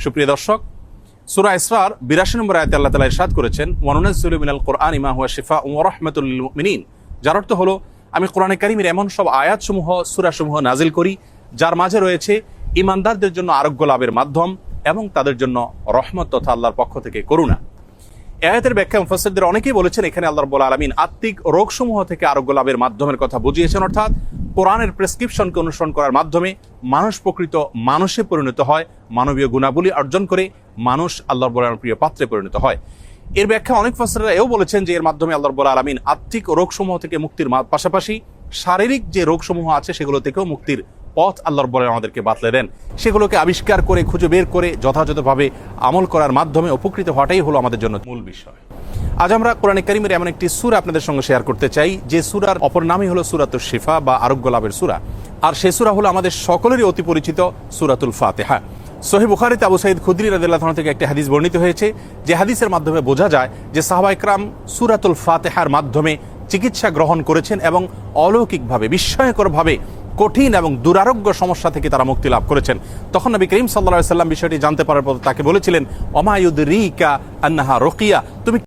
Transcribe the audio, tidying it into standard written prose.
সুপ্রিয় দর্শক, সূরা ইসরার ৮২ নম্বর আয়াতে আল্লাহ তাআলা ইরশাদ করেছেন, ওয়ানুনাজ্জিলু মিনাল কুরআনি মা হুয়া শিফাউন ওয়া রাহমাতুল লিল মুমিনিন। যার অর্থ হলো, আমি কোরআনে কারীমের এমন সব আয়াতসমূহ, সূরাসমূহ নাজিল করি যার মাঝে রয়েছে ঈমানদারদের জন্য আরোগ্য লাভের মাধ্যম এবং তাদের জন্য রহমত তথা আল্লাহর পক্ষ থেকে করুণা। এই আয়াতের ব্যাখ্যা মুফাসসিরদের অনেকেই বলেছেন, এখানে আল্লাহ রাব্বুল আলামিন আত্মিক রোগসমূহ থেকে আরোগ্য লাভের মাধ্যমের কথা বুঝিয়েছেন, অর্থাৎ কোরআনের প্রেসক্রিপশনকে অনুসরণ করার মাধ্যমে মানুষ প্রকৃত মানুষে পরিণত হয়, মানবীয় গুণাবলী অর্জন করে মানুষ আল্লাহর রাব্বুল প্রিয় পাত্রে পরিণত হয়। এর ব্যাখ্যা অনেক মুফাসসিররা এও বলেছেন যে এর মাধ্যমে আল্লাহ রাব্বুল আলামিন আত্মিক রোগসমূহ থেকে মুক্তির পাশাপাশি শারীরিক যে রোগসমূহ আছে সেগুলো থেকেও মুক্তির পথ আল্লাহ রাব্বুল আলামিন আমাদেরকে বাতলে দেন। সেগুলোকে আবিষ্কার করে খুঁজে বের করে যথাযথভাবে আমল করার মাধ্যমে উপকৃত হওয়াটাই হলো আমাদের জন্য মূল বিষয়। আজ আমরা কোরআনে কারীমের এমন একটি সূরা আপনাদের সঙ্গে শেয়ার করতে চাই যে সূরার অপর নামই হলো সূরাতুশ শিফা বা আরোগ্য লাভের সূরা। আর সেই সূরা হলো আমাদের সকলেরই অতি পরিচিত সূরাতুল ফাতিহা। সহিহ বুখারীতে আবু সাঈদ খুদরি রাদিয়াল্লাহু আনহু থেকে একটি হাদিস বর্ণিত হয়েছে, যে হাদিসের মাধ্যমে বোঝা যায় যে সাহাবায়ে কেরাম সূরাতুল ফাতিহার মাধ্যমে চিকিৎসা গ্রহণ করেছেন এবং অলৌকিকভাবে, বিস্ময়করভাবে কঠিন এবং দুরারোগ্য সমস্যা থেকে তারা মুক্তি লাভ করেছেন। তখন নবী করিম সাল্লাল্লাহু আলাইহি ওয়াসাল্লাম বিষয়টি জানতে পারার পর তাকে বলেছিলেন, ওমা ইউদরিকা আন্নাহা রুকিয়া, তুমি